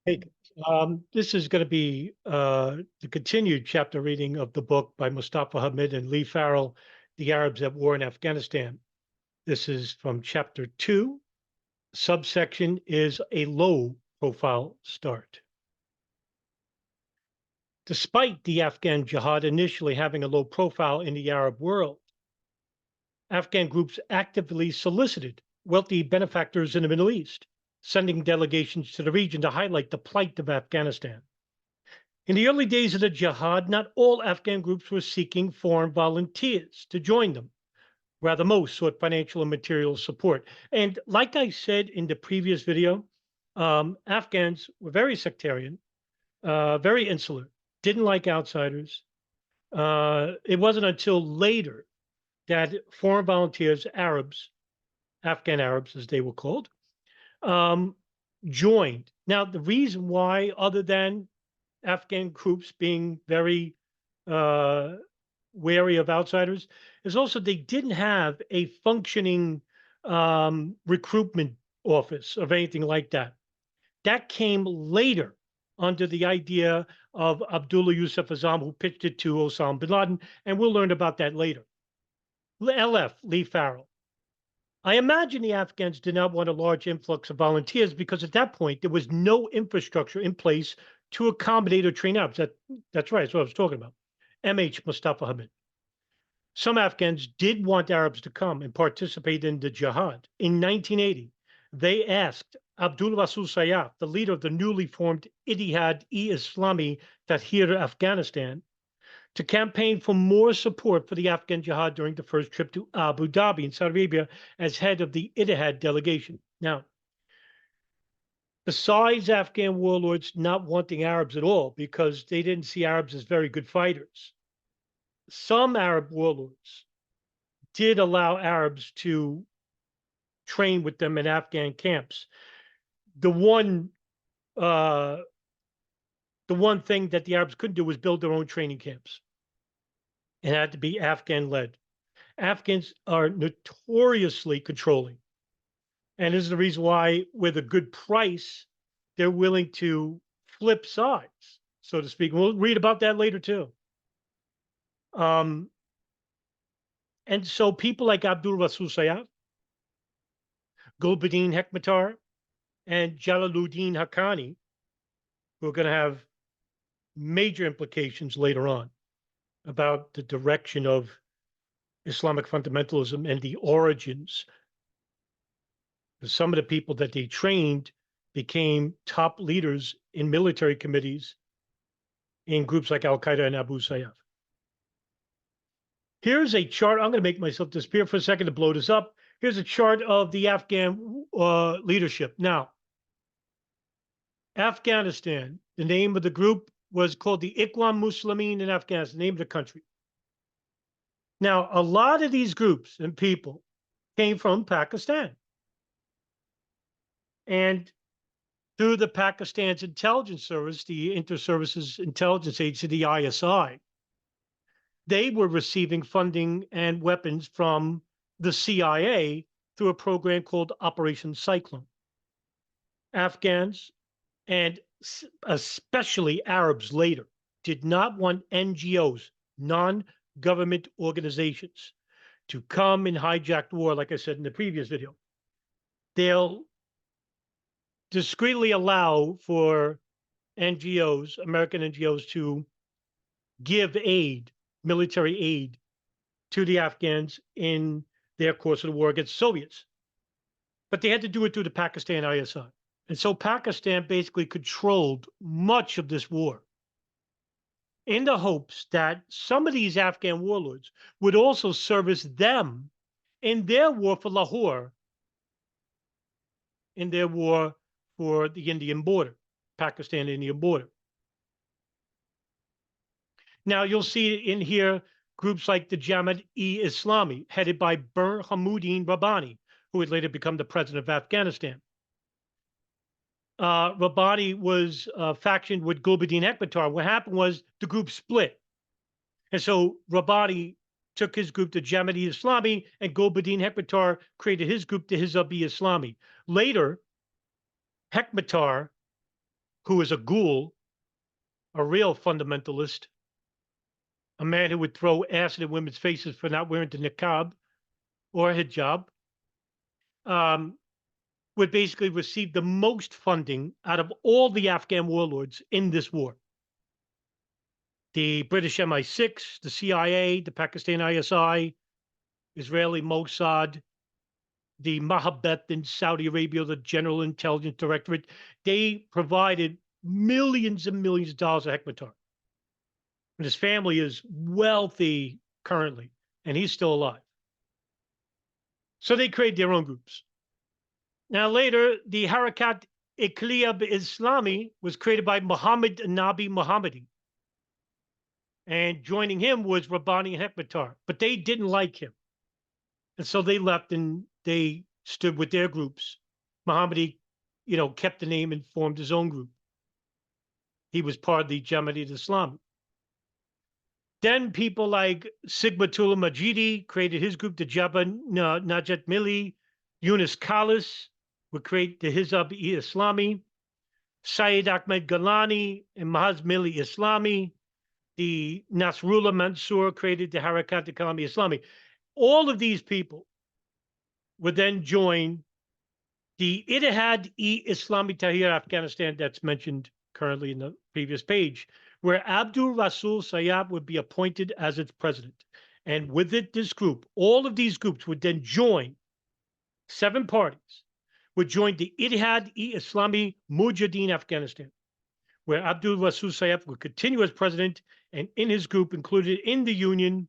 Hey, this is going to be the continued chapter reading of the book by Mustafa Hamid and Leah Farrell, The Arabs at War in Afghanistan. This is from chapter 2. Subsection is a low profile start. Despite the Afghan Jihad initially having a low profile in the Arab world, Afghan groups actively solicited wealthy benefactors in the Middle East, sending delegations to the region to highlight the plight of Afghanistan. In the early days of the Jihad, not all Afghan groups were seeking foreign volunteers to join them. Rather, most sought financial and material support. And like I said in the previous video, Afghans were very sectarian, very insular, didn't like outsiders. It wasn't until later that foreign volunteers, Arabs, Afghan Arabs as they were called, joined. Now, the reason why, other than Afghan troops being very wary of outsiders, is also they didn't have a functioning recruitment office of anything like that. That came later under the idea of Abdullah Yusuf Azam, who pitched it to Osama bin Laden, and we'll learn about that later. LF, Leah Farrell. I imagine the Afghans did not want a large influx of volunteers because at that point there was no infrastructure in place to accommodate or train Arabs. That's right, that's what I was talking about. MH Mustafa Hamid. Some Afghans did want Arabs to come and participate in the jihad. In 1980, they asked Abdul Rasul Sayyaf, the leader of the newly formed Ittihad-e-Islami Tahrir Afghanistan, to campaign for more support for the Afghan jihad during the first trip to Abu Dhabi in Saudi Arabia as head of the Ittihad delegation. Now, besides Afghan warlords not wanting Arabs at all because they didn't see Arabs as very good fighters, some Arab warlords did allow Arabs to train with them in Afghan camps. The one thing that the Arabs couldn't do was build their own training camps. It had to be Afghan-led. Afghans are notoriously controlling. And this is the reason why, with a good price, they're willing to flip sides, so to speak. We'll read about that later, too. And so people like Abdul Rasul Sayyaf, Gulbuddin Hekmatyar, and Jalaluddin Haqqani, who are going to have major implications later on about the direction of Islamic fundamentalism and the origins. Some of the people that they trained became top leaders in military committees in groups like Al-Qaeda and Abu Sayyaf. Here's a chart. I'm going to make myself disappear for a second to blow this up. Here's a chart of the Afghan leadership. Now, Afghanistan, the name of the group was called the Ikhwan Muslimin in Afghanistan, the name of the country. Now, a lot of these groups and people came from Pakistan. And through the Pakistan's intelligence service, the Inter-Services Intelligence Agency, the ISI, they were receiving funding and weapons from the CIA through a program called Operation Cyclone. Afghans, and especially Arabs later, did not want NGOs, non-government organizations, to come and hijack the war, like I said in the previous video. They'll discreetly allow for NGOs, American NGOs, to give aid, military aid, to the Afghans in their course of the war against the Soviets. But they had to do it through the Pakistan ISI. And so Pakistan basically controlled much of this war in the hopes that some of these Afghan warlords would also service them in their war for Lahore, in their war for the Indian border, Pakistan-Indian border. Now, you'll see in here groups like the Jamaat-e-Islami, headed by Burhanuddin Rabbani, who would later become the president of Afghanistan. Rabbani was factioned with Gulbuddin Hekmatyar. What happened was the group split. And so Rabbani took his group to Jamaat-e-Islami, and Gulbuddin Hekmatyar created his group, the Hizb-e-Islami. Later, Hekmatyar, who is a ghoul, a real fundamentalist, a man who would throw acid in women's faces for not wearing the niqab or hijab, um, would basically receive the most funding out of all the Afghan warlords in this war. The British MI6, the CIA, the Pakistan ISI, Israeli Mossad, the Mahabeth in Saudi Arabia, the General Intelligence Directorate, they provided millions and millions of dollars a hectare. And his family is wealthy currently, and he's still alive. So they created their own groups. Now later, the Harakat Iqliyab Islami was created by Muhammad Nabi Muhammadi. And joining him was Rabbani and Hekmatar, but they didn't like him. And so they left and they stood with their groups. Muhammadi, kept the name and formed his own group. He was part of the Jamaat Islam. Then people like Sigmatullah Majidi created his group, the Jabba Najat Milli, Yunus Khalis would create the Hizb-e Islami, Syed Ahmed Galani and Mahaz Milli Islami, the Nasrullah Mansour created the Harakat Kalami Islami. All of these people would then join the Ittihad-e Islami Tahrir Afghanistan that's mentioned currently in the previous page, where Abdul Rasul Sayyab would be appointed as its president. And with it, this group, all of these groups would then join, 7 parties, would join the Ittihad-e Islami Mujahideen Afghanistan, where Abdul Rasul Sayyab would continue as president, and in his group, included in the union,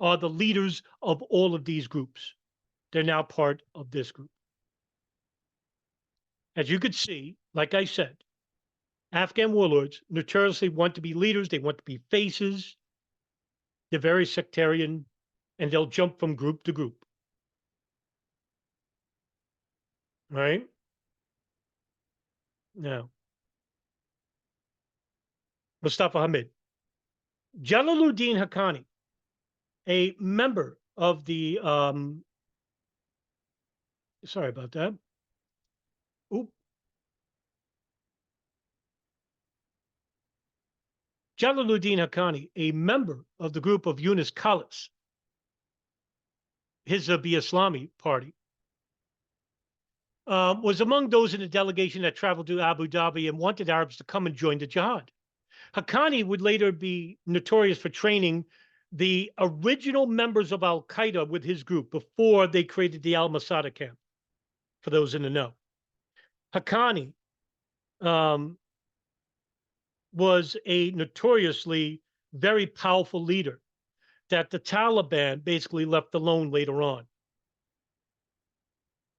are the leaders of all of these groups. They're now part of this group. As you could see, like I said, Afghan warlords notoriously want to be leaders. They want to be faces. They're very sectarian, and they'll jump from group to group. All right? Now, Mustafa Hamid. Jalaluddin Haqqani, a member of the, sorry about that. Oop. Jalaluddin Haqqani, a member of the group of Yunus Khalis, Hizb-e Islami party, was among those in the delegation that traveled to Abu Dhabi and wanted Arabs to come and join the Jihad. Haqqani would later be notorious for training the original members of al-Qaeda with his group before they created the al-Masri camp, for those in the know. Haqqani was a notoriously very powerful leader that the Taliban basically left alone later on.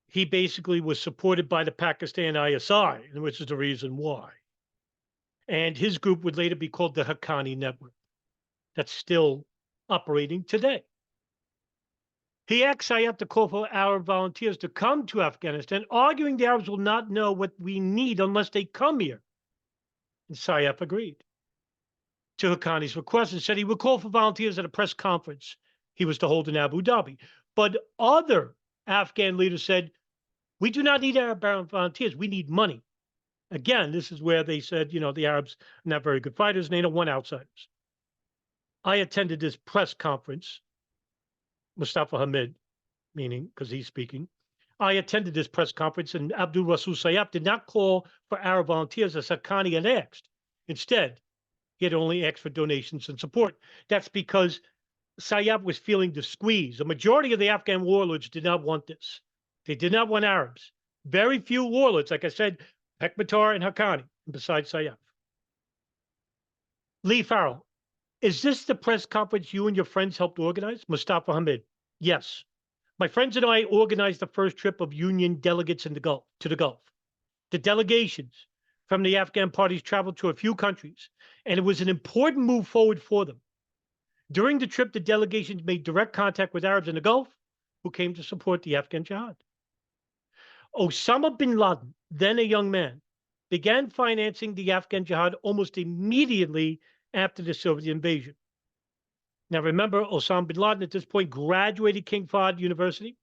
He basically was supported by the Pakistan ISI, which is the reason why. And his group would later be called the Haqqani Network. That's still operating today. He asked Sayyaf to call for Arab volunteers to come to Afghanistan, arguing the Arabs will not know what we need unless they come here. And Sayyaf agreed to Haqqani's request and said he would call for volunteers at a press conference he was to hold in Abu Dhabi. But other Afghan leaders said, we do not need Arab volunteers, we need money. Again, this is where they said, the Arabs are not very good fighters and they don't want outsiders. I attended this press conference, Mustafa Hamid, meaning because he's speaking. I attended this press conference and Abdul Rasul Sayyaf did not call for Arab volunteers as Haqqani had asked. Instead, he had only asked for donations and support. That's because Sayyaf was feeling the squeeze. The majority of the Afghan warlords did not want this. They did not want Arabs. Very few warlords, like I said, Hekmatar and Haqqani, besides Sayyaf. Leah Farrall, is this the press conference you and your friends helped organize? Mustafa Hamid, yes. My friends and I organized the first trip of Union delegates to the Gulf. The delegations from the Afghan parties traveled to a few countries, and it was an important move forward for them. During the trip, the delegations made direct contact with Arabs in the Gulf who came to support the Afghan Jihad. Osama bin Laden, then a young man, began financing the Afghan Jihad almost immediately after the Soviet invasion. Now remember, Osama bin Laden at this point graduated King Fahd University,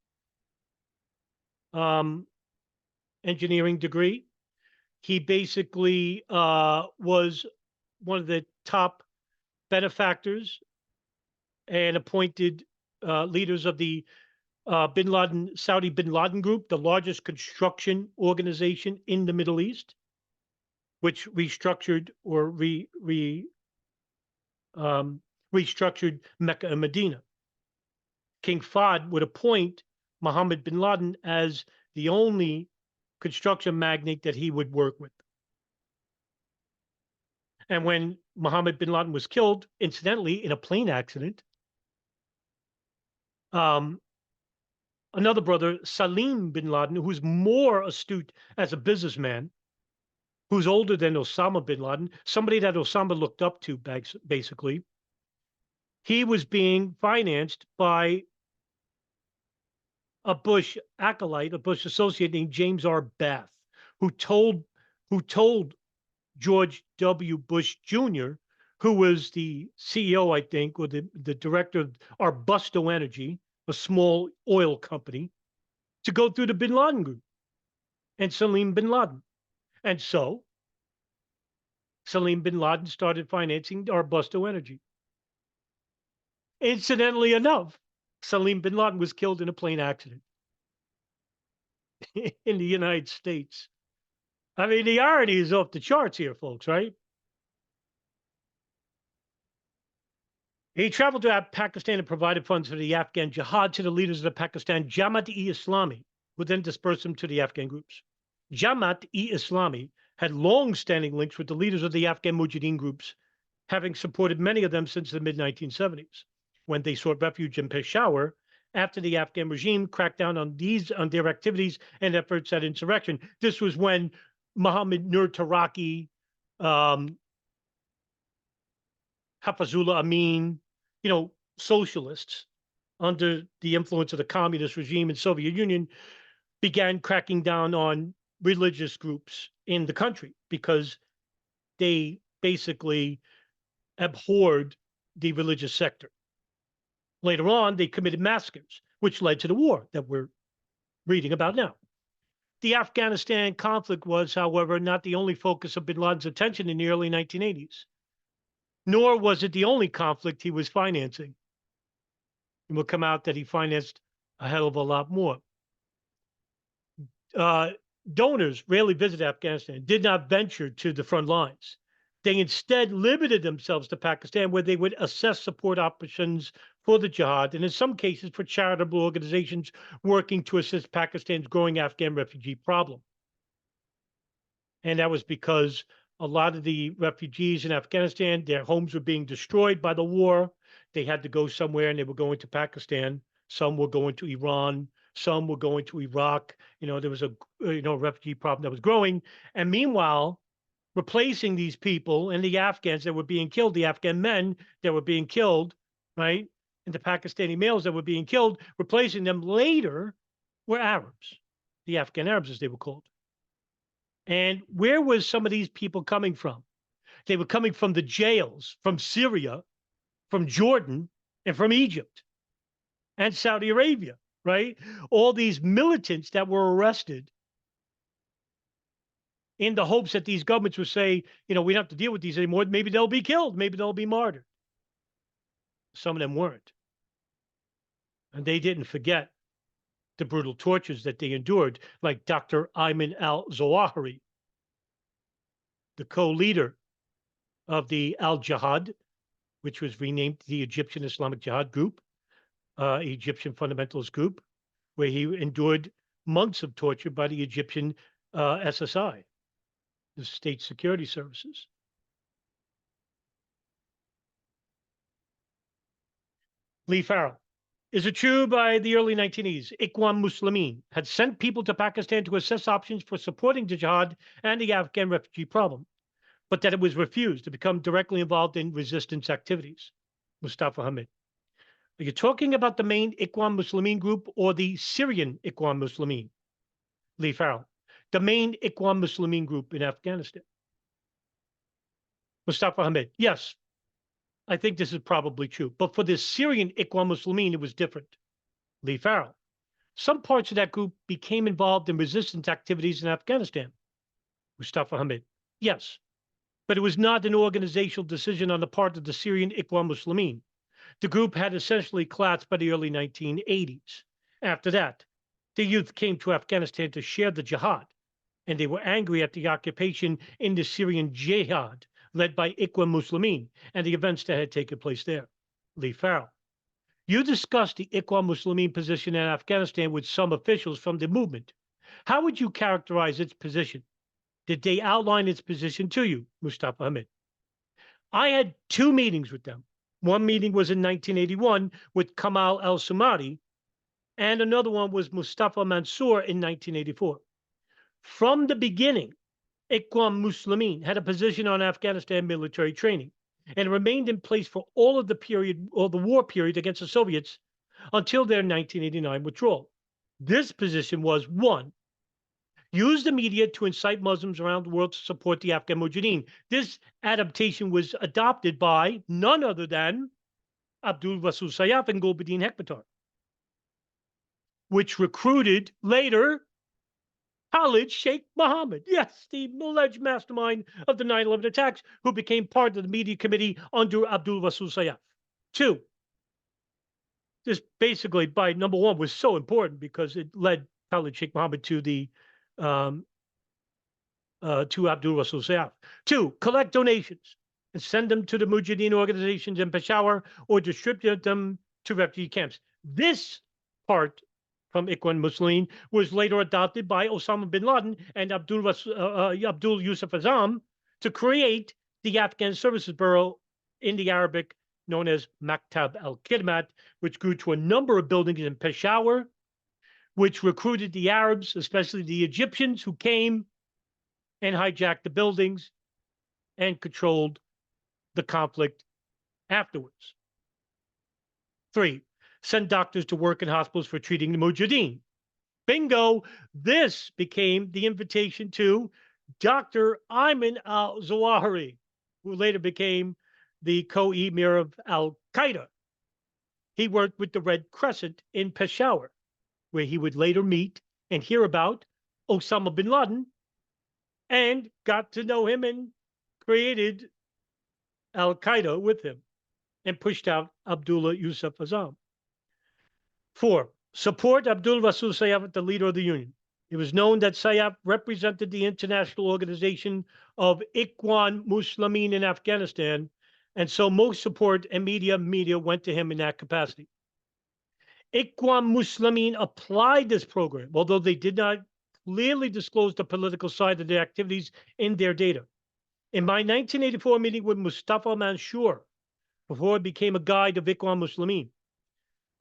engineering degree. He basically was one of the top benefactors and appointed leaders of the Saudi Bin Laden Group, the largest construction organization in the Middle East, which restructured or um, restructured Mecca and Medina. King Fahd would appoint Mohammed bin Laden as the only construction magnate that he would work with. And when Mohammed bin Laden was killed, incidentally, in a plane accident, um, another brother, Salim bin Laden, who's more astute as a businessman, who's older than Osama bin Laden, somebody that Osama looked up to, basically, he was being financed by a Bush acolyte, a Bush associate named James R. Bath, who told George W. Bush Jr., who was the CEO, I think, or the director of Arbusto Energy, a small oil company, to go through the bin Laden group and Salim bin Laden. And so Salim bin Laden started financing Arbusto Energy. Incidentally enough, Salim bin Laden was killed in a plane accident in the United States. I mean, the irony is off the charts here, folks, right? He traveled to Pakistan and provided funds for the Afghan Jihad to the leaders of the Pakistan Jamaat-e-Islami, who then dispersed them to the Afghan groups. Jamaat-e-Islami had long-standing links with the leaders of the Afghan Mujahideen groups, having supported many of them since the mid-1970s, when they sought refuge in Peshawar after the Afghan regime cracked down on their activities and efforts at insurrection. This was when Mohammed Nur Taraki, Hafizullah Amin, socialists under the influence of the communist regime in Soviet Union began cracking down on religious groups in the country because they basically abhorred the religious sector. Later on, they committed massacres, which led to the war that we're reading about now. The Afghanistan conflict was, however, not the only focus of bin Laden's attention in the early 1980s. Nor was it the only conflict he was financing. It will come out that he financed a hell of a lot more. Donors rarely visited Afghanistan, did not venture to the front lines. They instead limited themselves to Pakistan, where they would assess support options for the jihad, and in some cases for charitable organizations working to assist Pakistan's growing Afghan refugee problem. And that was because a lot of the refugees in Afghanistan, their homes were being destroyed by the war. They had to go somewhere, and they were going to Pakistan. Some were going to Iran. Some were going to Iraq. There was a refugee problem that was growing. And meanwhile, replacing these people and the Afghans that were being killed, the Afghan men that were being killed, right, and the Pakistani males that were being killed, replacing them later were Arabs, the Afghan Arabs, as they were called. And where was some of these people coming from? They were coming from the jails, from Syria, from Jordan, and from Egypt, and Saudi Arabia, right? All these militants that were arrested in the hopes that these governments would say, we don't have to deal with these anymore. Maybe they'll be killed. Maybe they'll be martyred. Some of them weren't. And they didn't forget the brutal tortures that they endured, like Dr. Ayman al-Zawahiri, the co-leader of the Al-Jihad, which was renamed the Egyptian Islamic Jihad Group, Egyptian fundamentalist group, where he endured months of torture by the Egyptian SSI, the State Security Services. Leah Farrall. Is it true by the early 1980s, Ikhwan Muslimin had sent people to Pakistan to assess options for supporting the jihad and the Afghan refugee problem, but that it was refused to become directly involved in resistance activities? Mustafa Hamid. Are you talking about the main Ikhwan Muslimin group or the Syrian Ikhwan Muslimin? Leah Farrall. The main Ikhwan Muslimin group in Afghanistan. Mustafa Hamid. Yes, I think this is probably true. But for the Syrian Ikhwan Muslimin, it was different. Leah Farrall. Some parts of that group became involved in resistance activities in Afghanistan. Mustafa Hamid. Yes, but it was not an organizational decision on the part of the Syrian Ikhwan Muslimin. The group had essentially collapsed by the early 1980s. After that, the youth came to Afghanistan to share the jihad, and they were angry at the occupation in the Syrian Jihad, led by Ikhwan Muslimin, and the events that had taken place there. Leah Farrall. You discussed the Ikhwan Muslimin position in Afghanistan with some officials from the movement. How would you characterize its position? Did they outline its position to you, Mustafa Hamid? I had two meetings with them. One meeting was in 1981 with Kamal al-Sumari, and another one was Mustafa Mansour in 1984. From the beginning, Ikhwan Muslimin had a position on Afghanistan military training and remained in place for all of the period or the war period against the Soviets until their 1989 withdrawal. This position was one, use the media to incite Muslims around the world to support the Afghan Mujahideen. This adaptation was adopted by none other than Abdul Rasul Sayyaf and Gulbuddin Hekmatyar, which recruited later Khalid Sheikh Mohammed. Yes, the alleged mastermind of the 9/11 attacks, who became part of the media committee under Abdul Rasul Sayyaf. Two, this basically by number one was so important because it led Khalid Sheikh Mohammed to the to Abdul Rasul Sayyaf. Two, collect donations and send them to the Mujahideen organizations in Peshawar or distribute them to refugee camps. This part from Ikhwan Muslimin was later adopted by Osama bin Laden and Abdul Yusuf Azam to create the Afghan Services Bureau in the Arabic known as Maktab al-Khidmat, which grew to a number of buildings in Peshawar, which recruited the Arabs, especially the Egyptians, who came and hijacked the buildings and controlled the conflict afterwards. Three, send doctors to work in hospitals for treating the Mujahideen. Bingo! This became the invitation to Dr. Ayman al-Zawahiri, who later became the co-emir of al-Qaeda. He worked with the Red Crescent in Peshawar, where he would later meet and hear about Osama bin Laden and got to know him and created al-Qaeda with him and pushed out Abdullah Yusuf Azam. Four, support Abdul Rasul Sayyaf, the leader of the union. It was known that Sayyaf represented the international organization of Ikhwan Muslimin in Afghanistan, and so most support and media went to him in that capacity. Ikhwan Muslimin applied this program, although they did not clearly disclose the political side of their activities in their data. In my 1984 meeting with Mustafa Mansour, before it became a guide of Ikhwan Muslimin,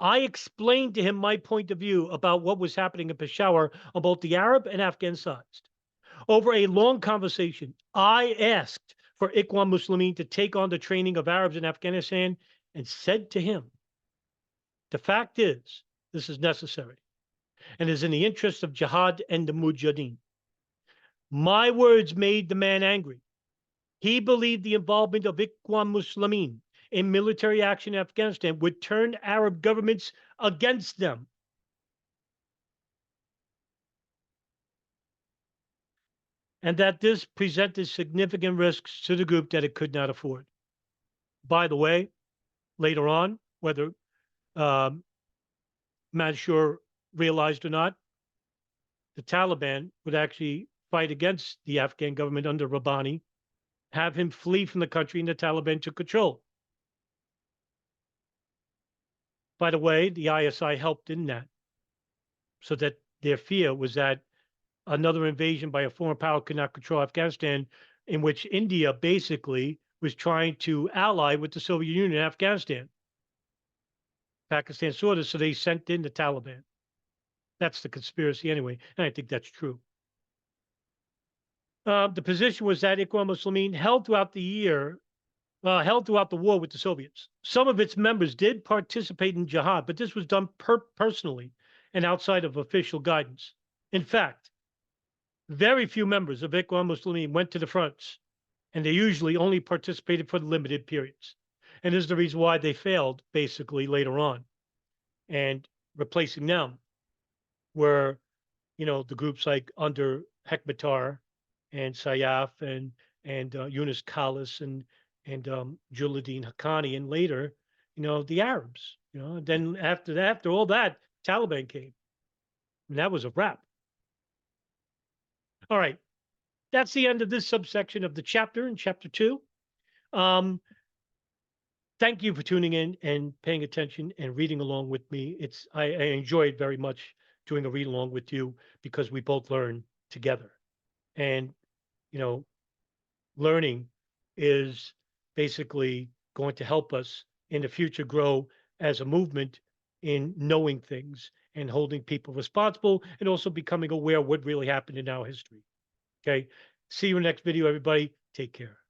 I explained to him my point of view about what was happening in Peshawar on both the Arab and Afghan sides. Over a long conversation, I asked for Ikhwan Muslimin to take on the training of Arabs in Afghanistan and said to him, the fact is, this is necessary and is in the interest of jihad and the Mujahideen. My words made the man angry. He believed the involvement of Ikhwan Muslimin in military action in Afghanistan would turn Arab governments against them. And that this presented significant risks to the group that it could not afford. By the way, later on, whether Mansour realized or not, the Taliban would actually fight against the Afghan government under Rabbani, have him flee from the country, and the Taliban took control. By the way, the ISI helped in that, so that their fear was that another invasion by a foreign power could not control Afghanistan, in which India basically was trying to ally with the Soviet Union in Afghanistan. Pakistan saw this, so they sent in the Taliban. That's the conspiracy anyway, and I think that's true. The position was that Ikhwan Muslimin held throughout the war with the Soviets. Some of its members did participate in jihad, but this was done personally and outside of official guidance. In fact, very few members of Ikhwan Muslimin went to the fronts, and they usually only participated for limited periods. And this is the reason why they failed, basically, later on. And replacing them were, the groups like under Hekmatyar and Sayyaf and Yunus Khalis and Juladdin Haqqani, and later, the Arabs. And then after all that, Taliban came, and that was a wrap. All right, that's the end of this subsection of the chapter in chapter 2. Um, Thank you for tuning in and paying attention and reading along with me. I enjoyed very much doing a read along with you because we both learn together. And you know, learning is basically going to help us in the future grow as a movement in knowing things and holding people responsible and also becoming aware of what really happened in our history. Okay. See you in the next video, everybody. Take care.